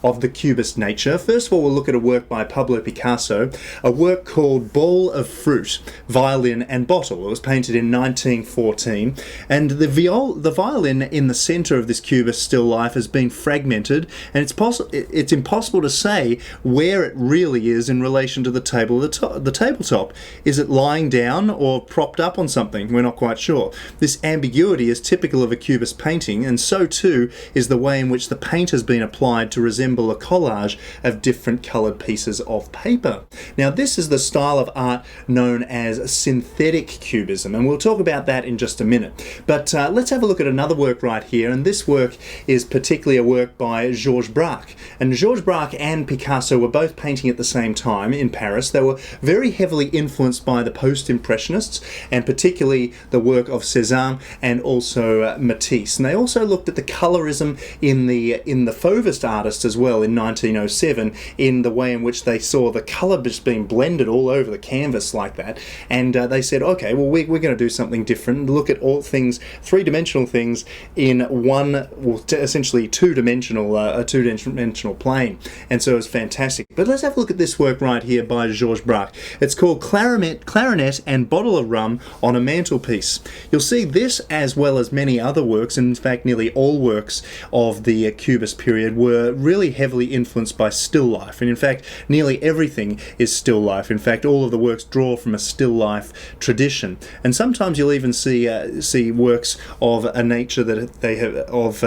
of the Cubist nature. First of all, we'll look at a work by Pablo Picasso, a work called Ball of Fruit, Violin and Bottle. It was painted in 1914, and the violin in the centre of this Cubist still life has been fragmented, and it's impossible to say where it really is in relation to the tabletop. Is it lying down or propped up on something? We're not quite sure. This ambiguity is typical of a Cubist painting, and so too is the way in which the paint has been applied to resemble a collage of different coloured pieces of paper. Now, this is the style of art known as synthetic cubism, and we'll talk about that in just a minute. But let's have a look at another work right here, and this work is particularly a work by Georges Braque. And Georges Braque and Picasso were both painting at the same time in Paris. They were very heavily influenced by the post-impressionists, and particularly the work of Cézanne and also Matisse. And they also looked at the colorism in the Fauvist artists as well in 1907, in the way in which they saw the colour just being blended all over the canvas like that. And they said, okay, well, we're going to do something different, look at all things, three-dimensional things in one, well, essentially two-dimensional plane. And so it was fantastic. But let's have a look at this work right here by Georges Braque. It's called Clarinet and Bottle of Rum on a Mantelpiece. You'll see this, as well as many other works, and in fact nearly all works of the Cubist period, were really heavily influenced by still life. And in fact, nearly everything is still life. In fact, all of the works draw from a still life tradition. And sometimes you'll even see works of a nature that they have of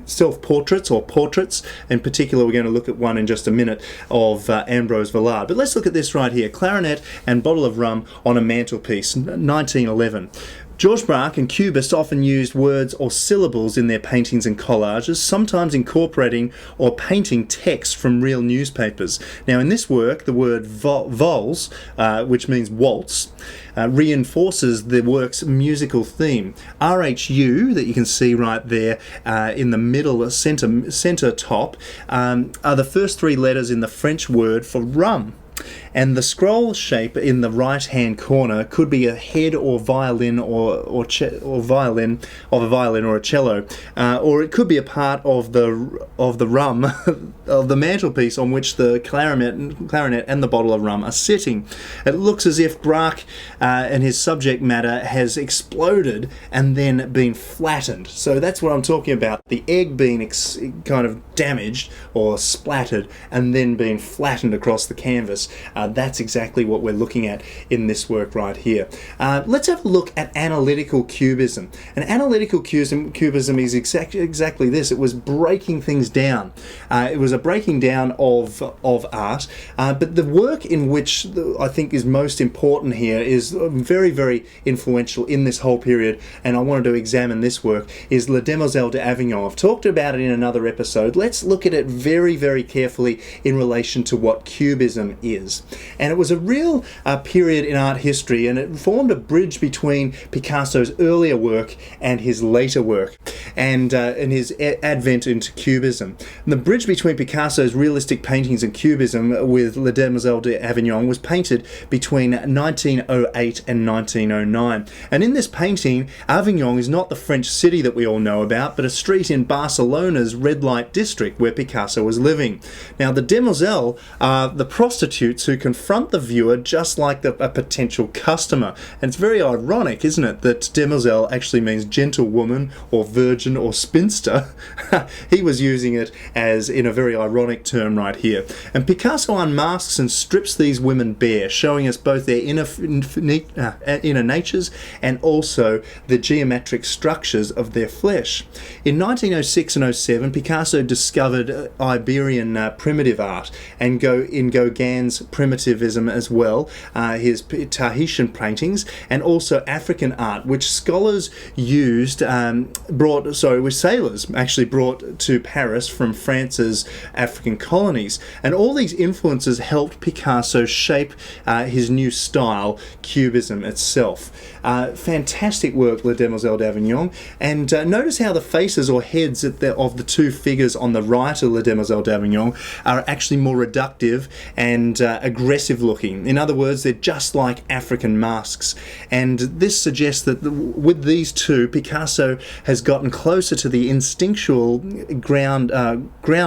self-portraits or portraits. In particular, we're going to look at one in just a minute of Ambrose Villard. But let's look at this right here, Clarinet and Bottle of Rum on a Mantelpiece, 1911. Georges Braque and Cubists often used words or syllables in their paintings and collages, sometimes incorporating or painting text from real newspapers. Now, in this work, the word valse, which means waltz, reinforces the work's musical theme. RHU, that you can see right there in the middle center top, are the first three letters in the French word for rum. And the scroll shape in the right-hand corner could be a head or violin or violin of a violin or a cello, or it could be a part of the rum of the mantelpiece on which the clarinet and the bottle of rum are sitting. It looks as if Braque and his subject matter has exploded and then been flattened. So that's what I'm talking about. The egg being kind of damaged or splattered and then being flattened across the canvas. That's exactly what we're looking at in this work right here. Let's have a look at analytical cubism. And analytical cubism is exactly this. It was breaking things down. It was a breaking down of art. But the work in which I think is most important here is very, very influential in this whole period, and I wanted to examine this work, is La Demoiselle d'Avignon. I've talked about it in another episode. Let's look at it very, very carefully in relation to what Cubism is. And it was a real period in art history, and it formed a bridge between Picasso's earlier work and his later work, and his advent into Cubism. And the bridge between Picasso's realistic paintings and Cubism with La Demoiselle d'Avignon was painted between 1908 and 1909. And in this painting, Avignon is not the French city that we all know about, but a street in Barcelona's red light district where Picasso was living. Now, the demoiselles are the prostitutes who confront the viewer just like a potential customer. And it's very ironic, isn't it, that demoiselle actually means gentlewoman or virgin or spinster. He was using it as in a very ironic term right here. And Picasso unmasks and strips these women bare, showing us both their inner natures and also the geometric structures of their flesh. In 1906 and 07, Picasso discovered Iberian primitive art, and in Gauguin's primitivism as well, his Tahitian paintings, and also African art, which scholars used, which sailors actually brought to Paris from France's African colonies. And all these influences helped Picasso shape his new style, Cubism itself. Fantastic work, La Demoiselle d'Avignon. And notice how the faces or heads of the two figures on the right of La Demoiselle d'Avignon are actually more reductive and aggressive looking. In other words, they're just like African masks. And this suggests that with these two, Picasso has gotten closer to the instinctual ground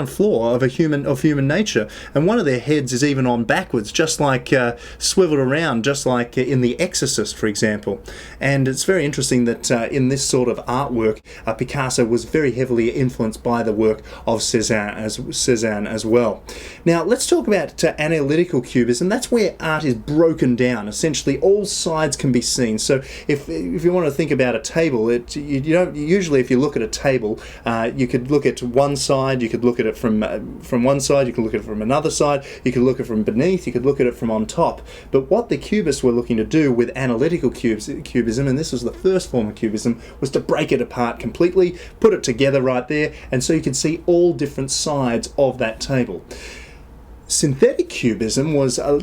floor of human nature. And one of their heads is even on backwards, just like swiveled around, just like in The Exorcist, for example. And it's very interesting that in this sort of artwork, Picasso was very heavily influenced by the work of Cézanne as well. Now, let's talk about analytical cubism. That's where art is broken down. Essentially, all sides can be seen. So, if you want to think about a table, you don't usually, if you look at a table, you could look at one side, you could look at it from one side, you could look at it from another side, you could look at it from beneath, you could look at it from on top. But what the cubists were looking to do with analytical cubism, and this was the first form of cubism, was to break it apart completely, put it together right there, and so you can see all different sides of that table. Synthetic cubism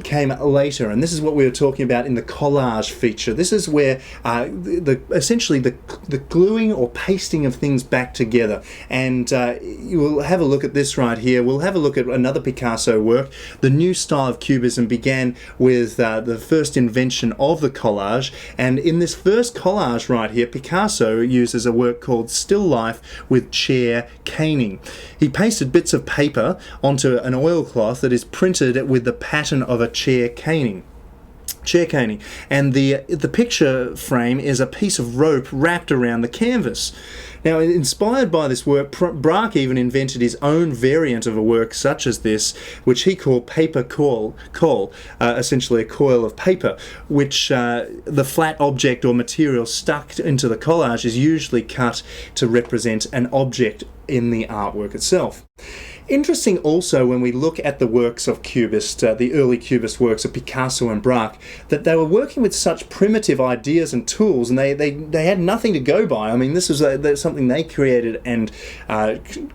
came later, and this is what we were talking about in the collage feature. This is where essentially the gluing or pasting of things back together. And you will have a look at this right here. We'll have a look at another Picasso work. The new style of cubism began with the first invention of the collage, and in this first collage right here, Picasso uses a work called Still Life with Chair Caning. He pasted bits of paper onto an oilcloth that is printed with the pattern of a chair caning. And the picture frame is a piece of rope wrapped around the canvas. Now, inspired by this work, Braque even invented his own variant of a work such as this, which he called paper coil, essentially a coil of paper, which the flat object or material stuck into the collage is usually cut to represent an object in the artwork itself. Interesting also when we look at the works of Cubists, the early Cubist works of Picasso and Braque, that they were working with such primitive ideas and tools, and they had nothing to go by. I mean, this was something they created and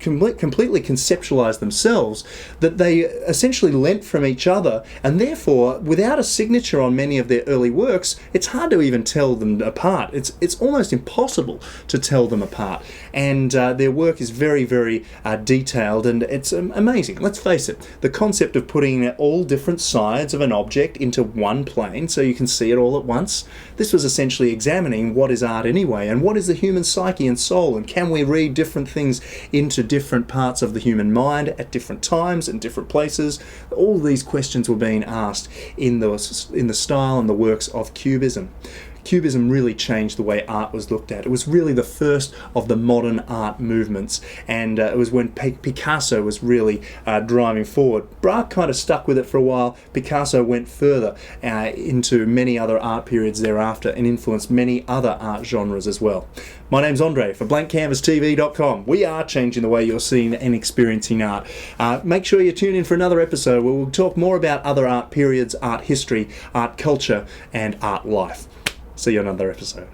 completely conceptualized themselves, that they essentially lent from each other, and therefore, without a signature on many of their early works, it's hard to even tell them apart. It's almost impossible to tell them apart, and their work is very, very detailed, and it's amazing. Let's face it, the concept of putting all different sides of an object into one plane so you can see it all at once, this was essentially examining what is art anyway, and what is the human psyche and soul, and can we read different things into different parts of the human mind at different times and different places. All these questions were being asked in the style and the works of Cubism. Cubism really changed the way art was looked at. It was really the first of the modern art movements, and it was when Picasso was really driving forward. Braque kind of stuck with it for a while. Picasso went further into many other art periods thereafter and influenced many other art genres as well. My name's Andre for BlankCanvasTV.com. We are changing the way you're seeing and experiencing art. Make sure you tune in for another episode where we'll talk more about other art periods, art history, art culture, and art life. See you on another episode.